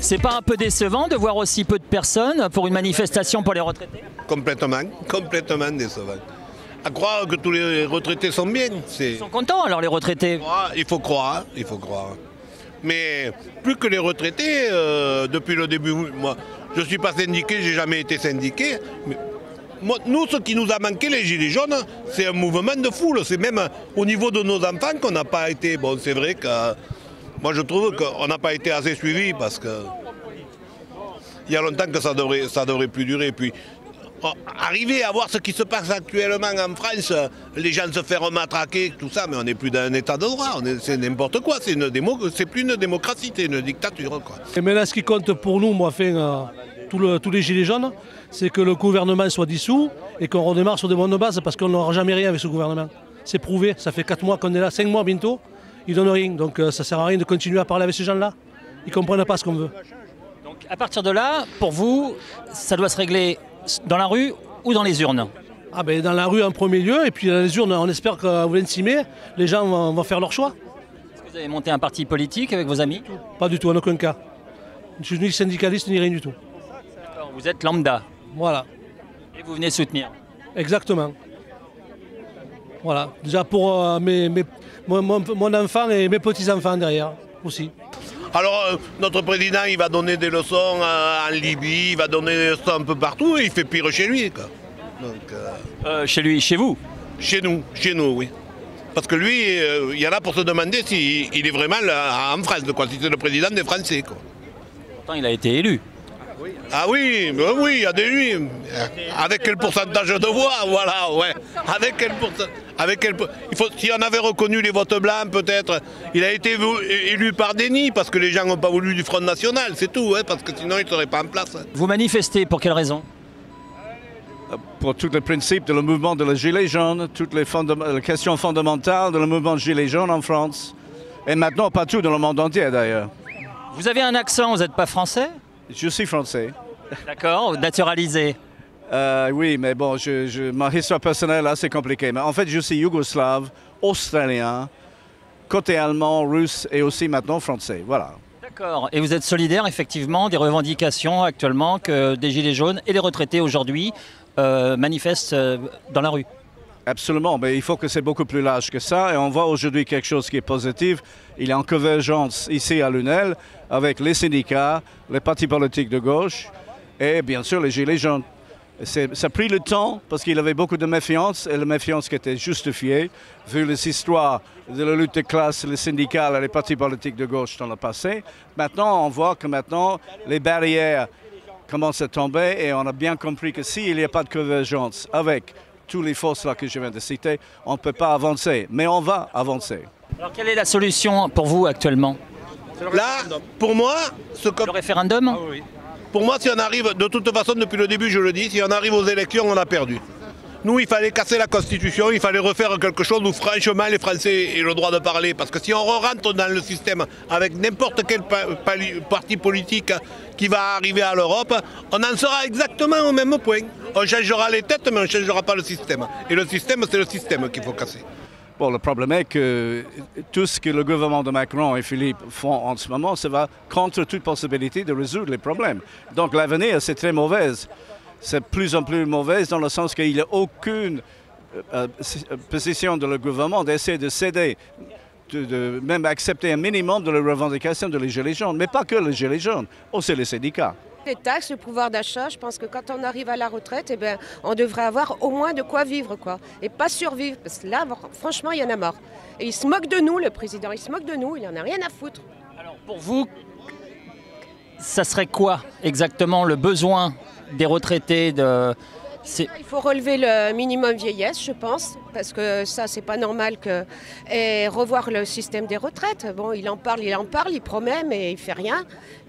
C'est pas un peu décevant de voir aussi peu de personnes pour une manifestation pour les retraités? Complètement décevant. À croire que tous les retraités sont bien. Ils sont contents alors les retraités? Il faut croire. Mais plus que les retraités, depuis le début, moi, je ne suis pas syndiqué, j'ai jamais été syndiqué. Mais nous, ce qui nous a manqué, les Gilets jaunes, c'est un mouvement de foule. C'est même au niveau de nos enfants qu'on n'a pas été. Bon, c'est vrai que moi, je trouve qu'on n'a pas été assez suivis parce que il y a longtemps que ça devrait plus durer. Puis, arriver à voir ce qui se passe actuellement en France, les gens se faire matraquer, tout ça, mais on n'est plus dans un état de droit, c'est n'importe quoi, c'est plus une démocratie, c'est une dictature, quoi. Et maintenant, ce qui compte pour nous, tous les gilets jaunes, c'est que le gouvernement soit dissous et qu'on redémarre sur de bonnes bases, parce qu'on n'aura jamais rien avec ce gouvernement. C'est prouvé, ça fait 4 mois qu'on est là, 5 mois bientôt, ils ne donnent rien, donc ça ne sert à rien de continuer à parler avec ces gens-là, ils ne comprennent pas ce qu'on veut. Donc à partir de là, pour vous, ça doit se régler dans la rue ou dans les urnes? Ah ben dans la rue en premier lieu, et puis dans les urnes, on espère qu'au 26 mai, les gens vont faire leur choix. Est-ce que vous avez monté un parti politique avec vos amis? Pas du tout, en aucun cas. Je suis ni syndicaliste ni rien du tout. D'accord, vous êtes lambda. Voilà. Et vous venez soutenir? Exactement. Voilà. Déjà pour mon enfant et mes petits-enfants derrière aussi. Alors, notre président, il va donner des leçons en Libye, il va donner des leçons un peu partout, et il fait pire chez lui, quoi. Donc, chez lui, chez vous? Chez nous, oui. Parce que lui, il y en a pour se demander s'il est vraiment là, en France, quoi, si c'est le président des Français, quoi. Pourtant, il a été élu. Ah oui, oui, il y a des lui. Avec quel pourcentage de voix, voilà, ouais. Avec quel pourcentage, si on avait reconnu les votes blancs, peut-être. Il a été élu par déni, parce que les gens n'ont pas voulu du Front National, c'est tout, hein, parce que sinon il ne serait pas en place. Vous manifestez pour quelle raison? Pour tous les principes de le mouvement de la Gilets jaunes, toutes les questions fondamentales de le mouvement Gilets jaunes en France. Et maintenant, partout dans le monde entier, d'ailleurs. Vous avez un accent, vous n'êtes pas français? Je suis français. D'accord, naturalisé. Oui, mais bon, ma histoire personnelle est assez compliquée. Mais en fait, je suis yougoslave, australien, côté allemand, russe et aussi maintenant français. Voilà. D'accord. Et vous êtes solidaire, effectivement, des revendications actuellement que des Gilets jaunes et les retraités aujourd'hui manifestent dans la rue? Absolument, mais il faut que c'est beaucoup plus large que ça. Et on voit aujourd'hui quelque chose qui est positif. Il y a une convergence ici à Lunel avec les syndicats, les partis politiques de gauche et bien sûr les Gilets jaunes. Ça a pris le temps parce qu'il y avait beaucoup de méfiance et la méfiance qui était justifiée vu les histoires de la lutte de classe, les syndicats et les partis politiques de gauche dans le passé. Maintenant, on voit que maintenant les barrières commencent à tomber et on a bien compris que s'il n'y a pas de convergence avec toutes les forces là que je viens de citer, on ne peut pas avancer, mais on va avancer. Alors quelle est la solution pour vous actuellement? Là, pour moi, le référendum? Ah, oui. Pour moi, si on arrive, de toute façon, depuis le début, je le dis, si on arrive aux élections, on a perdu. Nous, il fallait casser la Constitution, il fallait refaire quelque chose où franchement les Français aient le droit de parler. Parce que si on rentre dans le système avec n'importe quel parti politique qui va arriver à l'Europe, on en sera exactement au même point. On changera les têtes, mais on ne changera pas le système. Et le système, c'est le système qu'il faut casser. Bon, le problème est que tout ce que le gouvernement de Macron et Philippe font en ce moment, ça va contre toute possibilité de résoudre les problèmes. Donc l'avenir, c'est très mauvaise. C'est de plus en plus mauvaise dans le sens qu'il n'y a aucune position de le gouvernement d'essayer de céder, de même accepter un minimum de la revendication de les Gilets jaunes. Mais pas que les Gilets jaunes, aussi les syndicats. Les taxes, le pouvoir d'achat, je pense que quand on arrive à la retraite, eh bien, on devrait avoir au moins de quoi vivre, quoi. Et pas survivre, parce que là, franchement, il y en a marre. Et il se moque de nous, le président, il se moque de nous, il n'en a rien à foutre. Alors pour vous, ça serait quoi exactement le besoin des retraités de... Il faut relever le minimum vieillesse, je pense, parce que ça, c'est pas normal que... Et revoir le système des retraites. Bon, il en parle, il promet, mais il fait rien.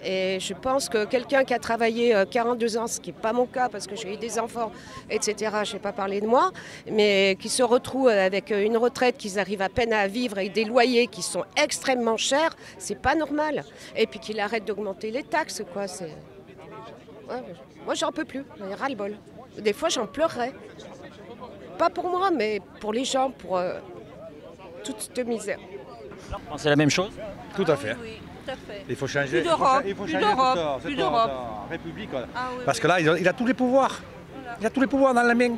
Et je pense que quelqu'un qui a travaillé 42 ans, ce qui n'est pas mon cas, parce que j'ai eu des enfants, etc., je ne vais pas parler de moi, mais qui se retrouve avec une retraite qu'ils arrivent à peine à vivre et des loyers qui sont extrêmement chers, c'est pas normal. Et puis qu'il arrête d'augmenter les taxes, quoi. Ouais, moi, j'en peux plus, j'en ai ras-le-bol. Des fois, j'en pleurerais. Pas pour moi, mais pour les gens, pour toute cette misère. C'est la même chose? Tout à fait. Tout à fait. Il faut changer. Plus d'Europe, Il faut plus changer d'Europe, cette plus d'Europe. République. Ah oui, Parce oui. que là, il a tous les pouvoirs. Voilà. Il a tous les pouvoirs dans la main.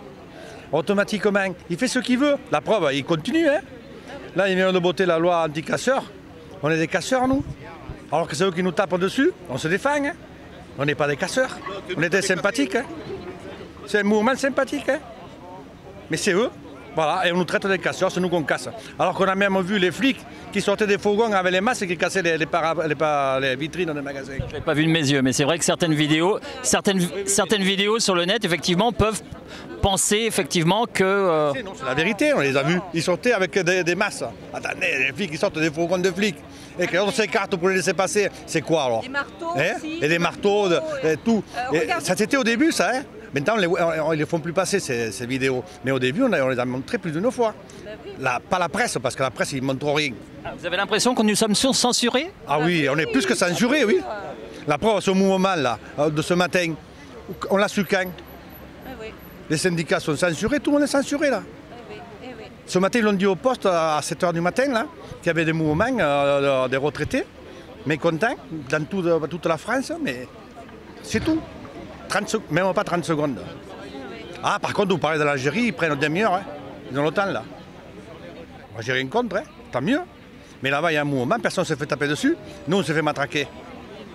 Automatiquement. Il fait ce qu'il veut. La preuve, il continue. Hein. Là, il vient de voter la loi anti-casseurs. On est des casseurs, nous. Alors que c'est eux qui nous tapent dessus. On se défend. Hein. On n'est pas des casseurs. On était sympathiques. Hein. C'est un mouvement sympathique. Hein. Mais c'est eux. Voilà, et on nous traite des casseurs, c'est nous qu'on casse. Alors qu'on a même vu les flics qui sortaient des fourgons avec les masques et qui cassaient les vitrines des magasins. Je ne l'ai pas vu de mes yeux, mais c'est vrai que certaines vidéos sur le net, effectivement, peuvent penser effectivement que... Non, c'est la vérité, on les a vus. Ils sortaient avec des masses. Attendez, les flics, ils sortent des fourgons de flics. Et quand on s'écarte pour les laisser passer, c'est quoi alors? Des marteaux aussi. Et des marteaux, et tout. Et ça c'était au début, ça. Hein. Maintenant, ils ne les font plus passer, ces vidéos. Mais au début, on les a montrées plus d'une fois. Pas la presse, parce que la presse, ils ne montrent rien. Vous avez l'impression que nous sommes censurés? Ah oui, on est plus que censurés, oui. La preuve, ce mouvement-là, de ce matin, on l'a su quand? Les syndicats sont censurés, tout le monde est censuré, là. Ce matin, ils l'ont dit au poste à 7 h du matin, là, qu'il y avait des mouvements des retraités, mécontents, dans toute la France, mais c'est tout. Même pas 30 secondes. Ah, par contre, vous parlez de l'Algérie, ils prennent une demi-heure, hein. Ils ont le temps, là. Moi, j'ai rien contre, hein. Tant mieux. Mais là-bas, il y a un mouvement, personne ne se fait taper dessus. Nous, on se fait matraquer.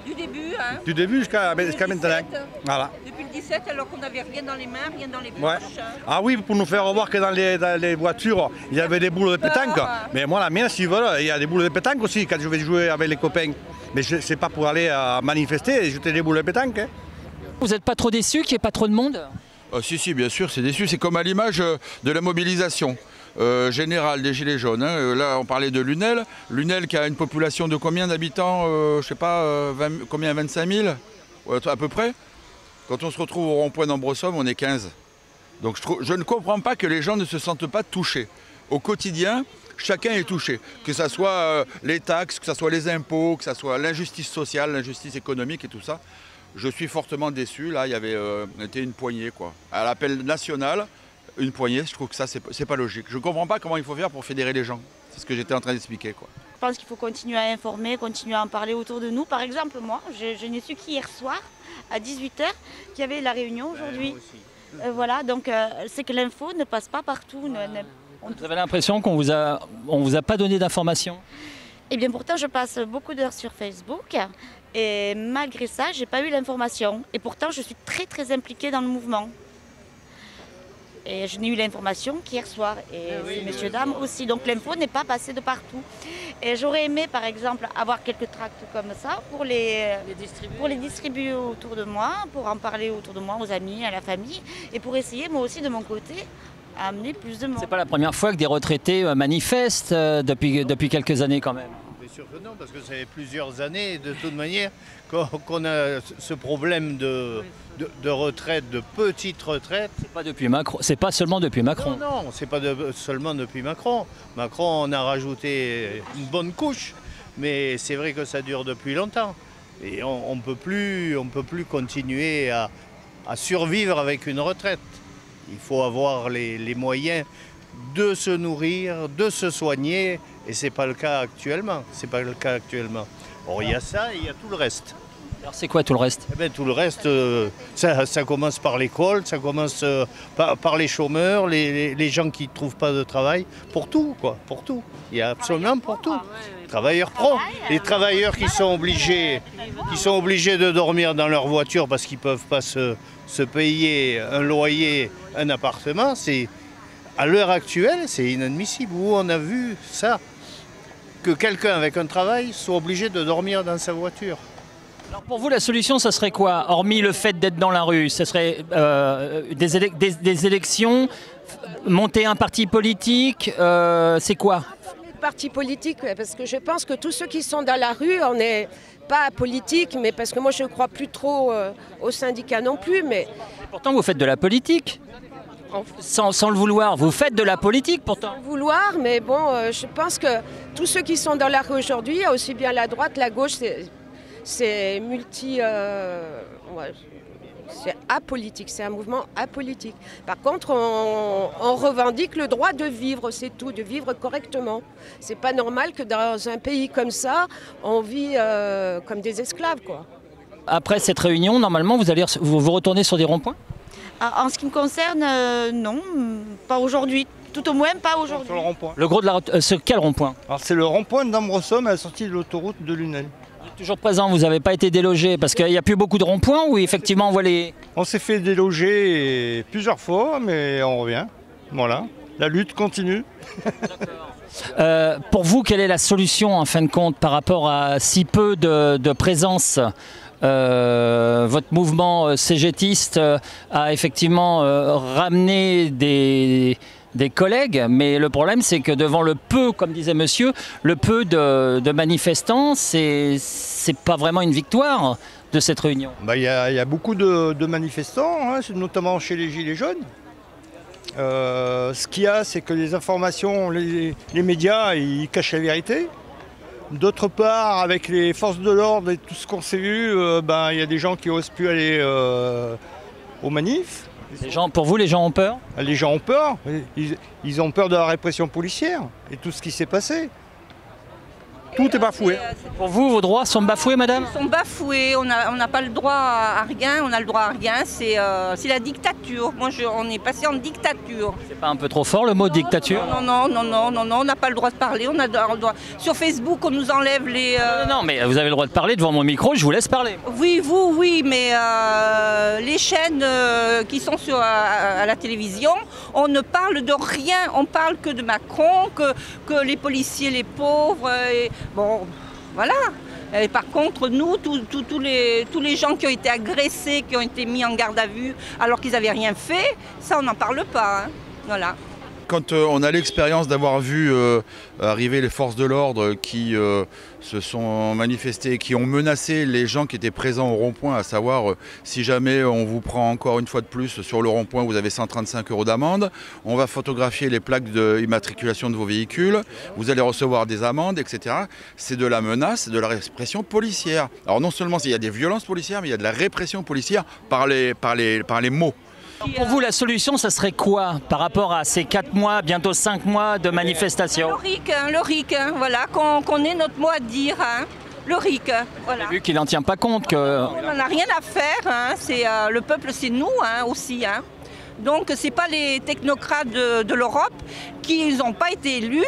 Du début, hein. Du début jusqu'à maintenant. Voilà. Depuis le 17, alors qu'on n'avait rien dans les mains, rien dans les poches. Ouais. Ah oui, pour nous faire voir que dans les voitures, il y avait des boules de pétanque. Mais moi, la mienne, s'ils veulent, il y a des boules de pétanque aussi quand je vais jouer avec les copains. Mais c'est pas pour aller manifester et jeter des boules de pétanque. Hein. Vous n'êtes pas trop déçus qu'il n'y ait pas trop de monde? Si, bien sûr, c'est déçu. C'est comme à l'image de la mobilisation générale des Gilets jaunes. Hein. Là, on parlait de Lunel. Lunel qui a une population de combien d'habitants? Je sais pas, 25 000 à peu près. Quand on se retrouve au rond-point d'Ambresomme, on est 15. Donc je ne comprends pas que les gens ne se sentent pas touchés. Au quotidien, chacun est touché. Que ce soit les taxes, que ce soit les impôts, que ce soit l'injustice sociale, l'injustice économique et tout ça. Je suis fortement déçu. Là, il y avait été une poignée, quoi. À l'appel national, une poignée, je trouve que ça, c'est pas logique. Je ne comprends pas comment il faut faire pour fédérer les gens. C'est ce que j'étais en train d'expliquer, quoi. Je pense qu'il faut continuer à informer, continuer à en parler autour de nous. Par exemple, moi, je n'ai su qu'hier soir, à 18 h, qu'il y avait la réunion aujourd'hui. Voilà, donc c'est que l'info ne passe pas partout. Vous avez l'impression qu'on vous a pas donné d'informations? Eh bien pourtant, je passe beaucoup d'heures sur Facebook et malgré ça, je n'ai pas eu l'information. Et pourtant, je suis très très impliquée dans le mouvement. Et je n'ai eu l'information qu'hier soir. Et ces messieurs, dames aussi. Donc l'info n'est pas passée de partout. Et j'aurais aimé, par exemple, avoir quelques tracts comme ça pour les distribuer autour de moi, pour en parler autour de moi, aux amis, à la famille. Et pour essayer, moi aussi, de mon côté, à amener plus de monde. C'est pas la première fois que des retraités manifestent depuis quelques années quand même. Bien sûr que non, parce que ça fait plusieurs années, de toute manière, qu'on a ce problème de retraite, de petite retraite. C'est pas depuis Macron, c'est pas seulement depuis Macron. Non, c'est pas seulement depuis Macron. Macron en a rajouté une bonne couche, mais c'est vrai que ça dure depuis longtemps. Et on ne peut plus continuer à survivre avec une retraite. Il faut avoir les moyens de se nourrir, de se soigner, et ce n'est pas le cas actuellement. Or, il y a ça et il y a tout le reste. Alors c'est quoi tout le reste? Eh bien, tout le reste, ça commence par l'école, ça commence par les chômeurs, les gens qui ne trouvent pas de travail, pour tout, quoi, pour tout. Il y a absolument pour tout. Travailleurs pro, les travailleurs qui sont obligés de dormir dans leur voiture parce qu'ils ne peuvent pas se payer un loyer, un appartement, à l'heure actuelle, c'est inadmissible. Où on a vu ça, que quelqu'un avec un travail soit obligé de dormir dans sa voiture. Alors pour vous, la solution, ça serait quoi? Hormis le fait d'être dans la rue, ça serait des élections, monter un parti politique, c'est quoi? Parti politique, parce que je pense que tous ceux qui sont dans la rue, on n'est pas politique, mais parce que moi je ne crois plus trop aux syndicats non plus. Mais pourtant vous faites de la politique, sans le vouloir, vous faites de la politique pourtant. Sans le vouloir, mais bon, je pense que tous ceux qui sont dans la rue aujourd'hui, il y a aussi bien la droite, la gauche, c'est multi... C'est apolitique, c'est un mouvement apolitique. Par contre, on revendique le droit de vivre, c'est tout, de vivre correctement. C'est pas normal que dans un pays comme ça, on vit comme des esclaves, quoi. Après cette réunion, normalement, vous retournez sur des ronds-points? En ce qui me concerne, non, pas aujourd'hui. Tout au moins pas aujourd'hui. Sur le rond-point. Le gros de quel rond-point? Alors c'est le rond-point d'Ambresomme à la sortie de l'autoroute de Lunel. Vous êtes toujours présent, vous n'avez pas été délogé parce qu'il n'y a plus beaucoup de ronds-points ou effectivement on voit les... On s'est fait déloger plusieurs fois, mais on revient. Voilà, la lutte continue. Pour vous, quelle est la solution en fin de compte par rapport à si peu de présence? Votre mouvement cégétiste a effectivement ramené des collègues, mais le problème c'est que devant le peu, comme disait monsieur, le peu de manifestants, c'est pas vraiment une victoire de cette réunion. Il y a beaucoup de manifestants, hein, notamment chez les Gilets jaunes. Ce qu'il y a, c'est que les informations, les médias, ils cachent la vérité. D'autre part, avec les forces de l'ordre et tout ce qu'on s'est vu, il y a des gens qui n'osent plus aller aux manifs. Pour vous, les gens ont peur? Les gens ont peur. Ils ont peur de la répression policière et tout ce qui s'est passé. Tout est bafoué. Pour vous, vos droits sont bafoués, madame? Ils sont bafoués, on n'a pas le droit à rien, on a le droit à rien, c'est la dictature. On est passé en dictature. C'est pas un peu trop fort le mot dictature? Non, on n'a pas le droit de parler, on a le droit. Sur Facebook, on nous enlève les... Non, mais vous avez le droit de parler devant mon micro, je vous laisse parler. Oui, oui, mais les chaînes qui sont à la télévision, on ne parle de rien, on parle que de Macron, que les policiers, les pauvres... Bon, voilà. Et par contre, nous, tous les gens qui ont été agressés, qui ont été mis en garde à vue, alors qu'ils n'avaient rien fait, ça, on n'en parle pas. Hein. Voilà. Quand on a l'expérience d'avoir vu arriver les forces de l'ordre qui se sont manifestées, qui ont menacé les gens qui étaient présents au rond-point, à savoir si jamais on vous prend encore une fois de plus sur le rond-point, vous avez 135 € d'amende, on va photographier les plaques d'immatriculation de vos véhicules, vous allez recevoir des amendes, etc. C'est de la menace, c'est de la répression policière. Alors non seulement il y a des violences policières, mais il y a de la répression policière par les mots. Pour vous, la solution, ça serait quoi par rapport à ces 4 mois, bientôt 5 mois de manifestation? Le RIC, voilà, qu'on ait notre mot à dire. Hein. Le RIC, voilà. Vu qu'il n'en tient pas compte que... On n'en a rien à faire, hein. Le peuple, c'est nous aussi. Hein. Donc, ce n'est pas les technocrates de l'Europe qui n'ont pas été élus.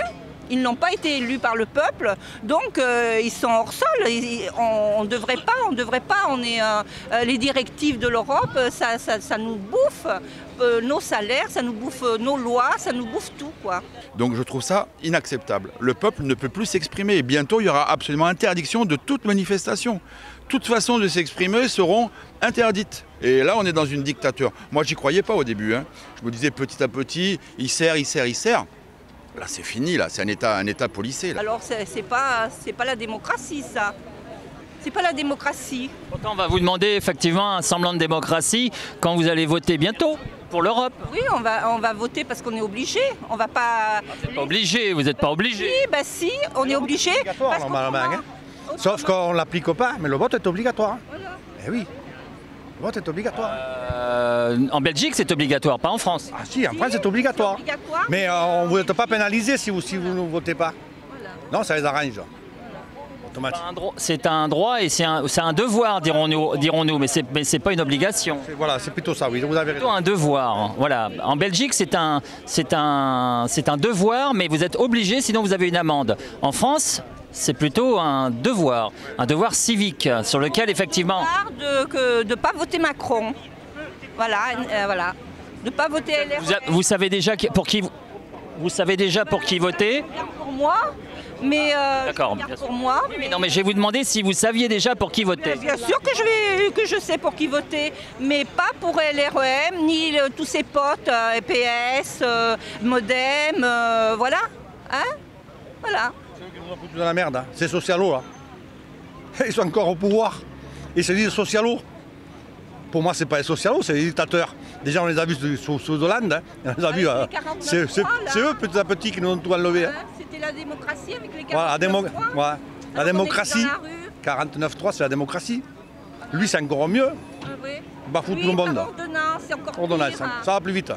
Ils n'ont pas été élus par le peuple, donc ils sont hors sol. On ne devrait pas. Les directives de l'Europe, ça nous bouffe nos salaires, ça nous bouffe nos lois, ça nous bouffe tout, quoi. Donc je trouve ça inacceptable. Le peuple ne peut plus s'exprimer et bientôt il y aura absolument interdiction de toute manifestation. Toute façon de s'exprimer seront interdites. Et là on est dans une dictature. Moi j'y croyais pas au début. Hein. Je me disais petit à petit, il sert. Là, c'est fini, là. C'est un État policé. Là. Alors, c'est pas la démocratie, ça. C'est pas la démocratie. Pourtant, on va vous demander effectivement un semblant de démocratie quand vous allez voter bientôt pour l'Europe. Oui, on va voter parce qu'on est obligé. On va pas... Vous n'êtes pas obligé. Si, on est obligé. C'est obligatoire, normalement. Sauf qu'on ne l'applique pas, mais le vote est obligatoire. Voilà. Eh oui. Le vote est obligatoire. En Belgique, c'est obligatoire, pas en France. Ah si, en France, c'est obligatoire. Mais on ne vous êtes pas pénalisé si vous ne votez pas. Voilà. Non, ça les arrange. C'est un droit et c'est un devoir, dirons-nous, mais c'est pas une obligation. Voilà, c'est plutôt ça, oui. Vous avez plutôt un devoir. Voilà. En Belgique, c'est un devoir, mais vous êtes obligé, sinon vous avez une amende. En France, c'est plutôt un devoir civique, sur lequel effectivement... De ne pas voter Macron. Voilà. De ne pas voter LR. Vous savez déjà pour qui voter? Pour moi. Mais d'accord, pour moi. Mais non, mais je vais vous demander si vous saviez déjà pour qui voter. Bien sûr que je sais pour qui voter, mais pas pour LREM, ni tous ses potes, EPS, Modem, voilà. Hein? Voilà. C'est eux qui nous ont foutu dans la merde, hein. C'est socialos, là. Ils sont encore au pouvoir. Ils se disent socialos. Pour moi, c'est pas les socialos, c'est les dictateurs. Déjà, on les a vus sous Hollande. Hein. On les a vus. C'est eux, petit à petit, qui nous ont tout enlevé. Hein. C'était la démocratie avec les 49.3. Voilà, la démocratie. 49.3, c'est la démocratie. Lui, c'est encore mieux. Oui. bafoue Oui, tout le monde. par ordonnance, c'est encore Ordonnance, pire, hein. ça va plus vite.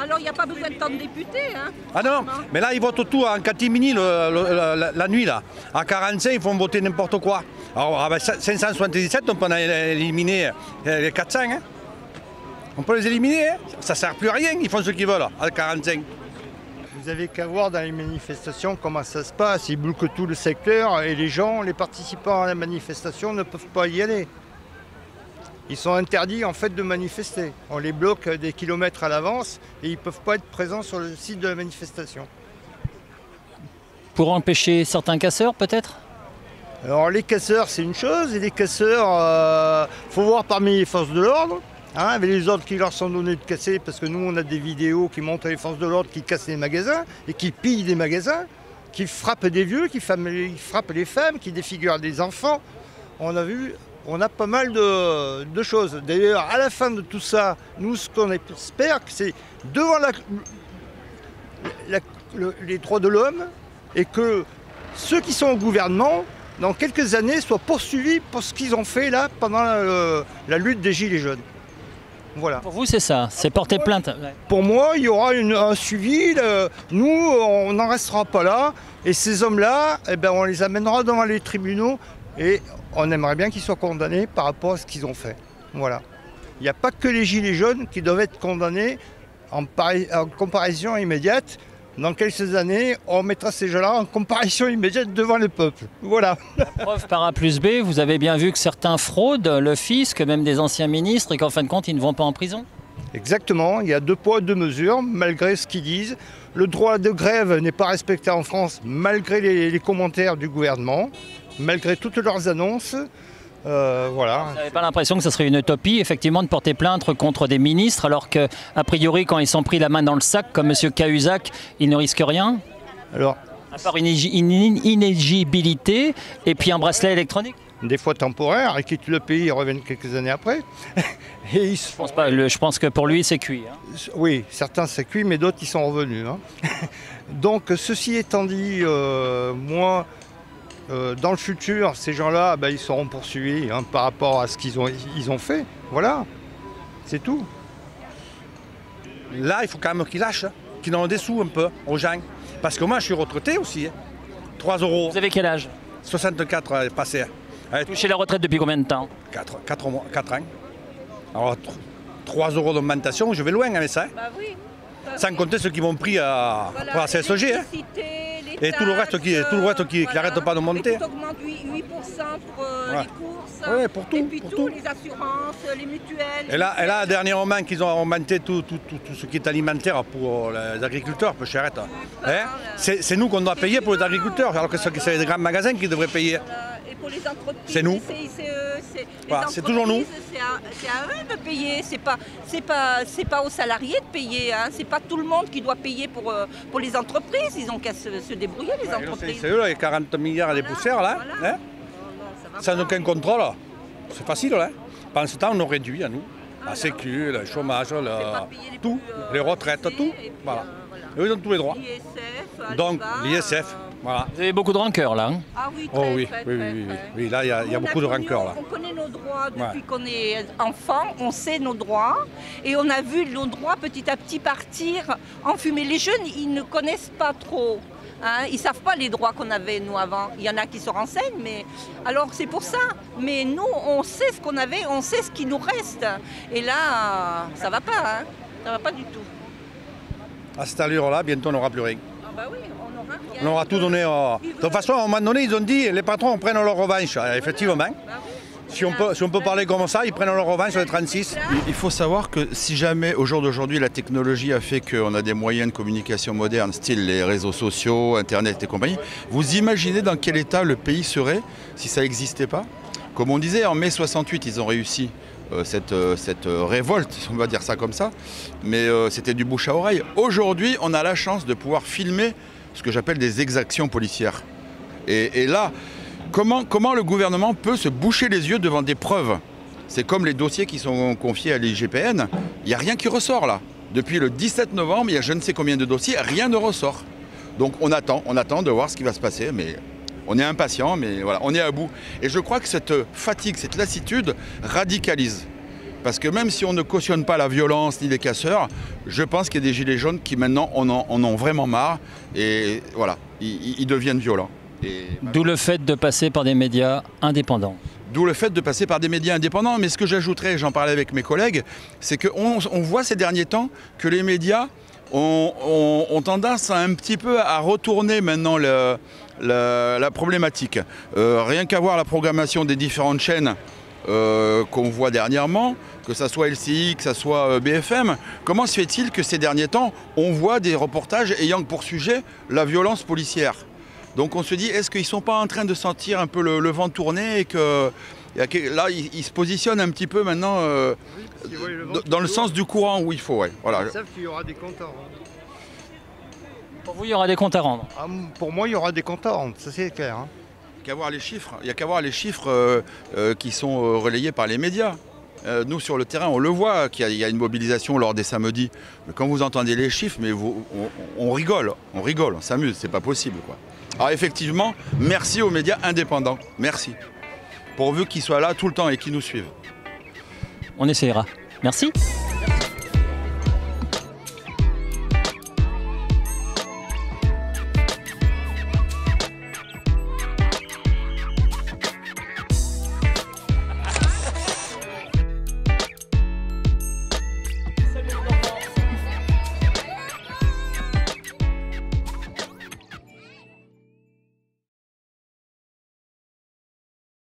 Alors il n'y a pas besoin de tant de députés. Hein. Ah non, mais là ils votent tout en catimini la nuit là. À 45 ils font voter n'importe quoi. Alors avec 577 on peut en éliminer les 400. Hein. On peut les éliminer, hein. Ça ne sert plus à rien, ils font ce qu'ils veulent à 45. Vous avez qu'à voir dans les manifestations comment ça se passe. Ils bloquent tout le secteur et les gens, les participants à la manifestation ne peuvent pas y aller. Ils sont interdits en fait de manifester. On les bloque des kilomètres à l'avance et ils ne peuvent pas être présents sur le site de la manifestation. Pour empêcher certains casseurs peut-être? Alors les casseurs c'est une chose et les casseurs, faut voir parmi les forces de l'ordre. Hein, avec les ordres qui leur sont donnés de casser, parce que nous on a des vidéos qui montrent les forces de l'ordre qui cassent les magasins et qui pillent des magasins, qui frappent des vieux, qui frappent les femmes, qui défigurent des enfants. On a pas mal de choses. D'ailleurs, à la fin de tout ça, nous ce qu'on espère, c'est devant les droits de l'homme et que ceux qui sont au gouvernement, dans quelques années, soient poursuivis pour ce qu'ils ont fait là pendant la lutte des Gilets jaunes. Voilà. Pour vous, c'est ça, c'est porter plainte. Ouais. Pour moi, il y aura un suivi. Nous, on n'en restera pas là. Et ces hommes-là, eh ben, on les amènera devant les tribunaux. Et on aimerait bien qu'ils soient condamnés par rapport à ce qu'ils ont fait. Voilà. Il n'y a pas que les gilets jaunes qui doivent être condamnés en comparaison immédiate. Dans quelques années, on mettra ces gens-là en comparaison immédiate devant le peuple. Voilà. Preuve par A plus B, vous avez bien vu que certains fraudent le fisc, même des anciens ministres, et qu'en fin de compte, ils ne vont pas en prison. Exactement, il y a 2 poids, 2 mesures, malgré ce qu'ils disent. Le droit de grève n'est pas respecté en France, malgré les commentaires du gouvernement, malgré toutes leurs annonces. Voilà. Vous n'avez pas l'impression que ce serait une utopie, effectivement, de porter plainte contre des ministres, alors qu'a priori, quand ils sont pris la main dans le sac, comme M. Cahuzac, ils ne risquent rien? Alors, à part une inéligibilité et puis un bracelet électronique? Des fois temporaire, ils quittent le pays et reviennent quelques années après. Et ils se font... je pense que pour lui, c'est cuit. Hein. Oui, certains c'est cuit, mais d'autres, ils sont revenus. Hein. Donc, ceci étant dit, moi... dans le futur, ces gens-là, ils seront poursuivis hein, par rapport à ce qu'ils ont fait. Voilà, c'est tout. Là, il faut quand même qu'ils lâchent, qu'ils donnent des sous un peu aux gens. Parce que moi, je suis retraité aussi. 3 €. Vous avez quel âge? 64 passé. Touché la retraite depuis combien de temps? 4 ans. Alors, 3 € d'augmentation, je vais loin avec ça. Bah oui. Sans compter ceux qui m'ont pris pour la CSG. Hein. Et tout le reste qui n'arrête pas de monter. Tout augmente 8% pour les courses, ouais, pour tout, et puis tout, les assurances, les mutuelles. Et là, dernièrement, qu'ils ont augmenté tout ce qui est alimentaire pour les agriculteurs, peu cher. Hein. C'est nous qu'on doit payer pour les agriculteurs, alors que c'est les grands magasins qui devraient payer. Et pour les entreprises, c'est nous. C'est toujours nous. C'est à eux de payer, c'est pas aux salariés de payer. Hein. C'est pas tout le monde qui doit payer pour les entreprises. Ils ont qu'à se débrouiller, les entreprises. C'est eux, là, les 40 milliards à des poussières, là. Voilà. Hein. Sans aucun contrôle. C'est facile, là. Pendant ce temps, on nous réduit à nous. La sécu, le chômage, tout, les retraites, tout. Voilà. Eux, ils ont tous les droits. Donc, l'ISF. Voilà. Vous avez beaucoup de rancœur là. Hein? Ah oui, oui, là il y a beaucoup de rancœur là. On connaît nos droits depuis qu'on est enfant, on sait nos droits et on a vu nos droits petit à petit partir en fumée. Les jeunes, ils ne connaissent pas trop. Hein, ils ne savent pas les droits qu'on avait nous avant. Il y en a qui se renseignent, mais alors c'est pour ça. Mais nous, on sait ce qu'on avait, on sait ce qui nous reste. Et là, ça va pas, hein. Ça va pas du tout. À cette allure-là, bientôt on n'aura plus rien. Ah bah oui, on aura rien. On aura tout donné. De toute façon, à un moment donné, ils ont dit les patrons prennent leur revanche. Effectivement. Bah oui. Si on peut parler comme ça, ils prennent leur revanche sur les 36. Il faut savoir que si jamais, au jour d'aujourd'hui, la technologie a fait qu'on a des moyens de communication modernes, style les réseaux sociaux, Internet et compagnie, vous imaginez dans quel état le pays serait si ça n'existait pas? Comme on disait, en mai 68, ils ont réussi cette révolte, on va dire ça comme ça, mais c'était du bouche à oreille. Aujourd'hui, on a la chance de pouvoir filmer ce que j'appelle des exactions policières. Et là, comment le gouvernement peut se boucher les yeux devant des preuves? C'est comme les dossiers qui sont confiés à l'IGPN, il n'y a rien qui ressort là. Depuis le 17 novembre, il y a je ne sais combien de dossiers, rien ne ressort. Donc on attend de voir ce qui va se passer, mais on est impatient, mais voilà, on est à bout. Et je crois que cette fatigue, cette lassitude radicalise. Parce que même si on ne cautionne pas la violence ni les casseurs, je pense qu'il y a des gilets jaunes qui maintenant en ont vraiment marre et voilà, ils deviennent violents. D'où le fait de passer par des médias indépendants. D'où le fait de passer par des médias indépendants. Mais ce que j'ajouterais, j'en parlais avec mes collègues, c'est qu'on voit ces derniers temps que les médias ont tendance un petit peu à retourner maintenant la problématique. Rien qu'à voir la programmation des différentes chaînes qu'on voit dernièrement, que ce soit LCI, que ce soit BFM, comment se fait-il que ces derniers temps, on voit des reportages ayant pour sujet la violence policière? Donc on se dit, est-ce qu'ils ne sont pas en train de sentir un peu le vent tourner et que là, ils se positionnent un petit peu maintenant dans le sens du courant où il faut. Ouais. Voilà. Ils savent qu'il y aura des comptes à rendre. Pour vous, il y aura des comptes à rendre? Pour moi, il y aura des comptes à rendre, ça c'est clair. Hein. Il n'y a qu'à voir les chiffres qui sont relayés par les médias. Nous, sur le terrain, on le voit qu'il y a une mobilisation lors des samedis. Mais quand vous entendez les chiffres, mais on rigole, on s'amuse, c'est pas possible, quoi. Alors effectivement, merci aux médias indépendants, merci. Pourvu qu'ils soient là tout le temps et qu'ils nous suivent. On essaiera. Merci.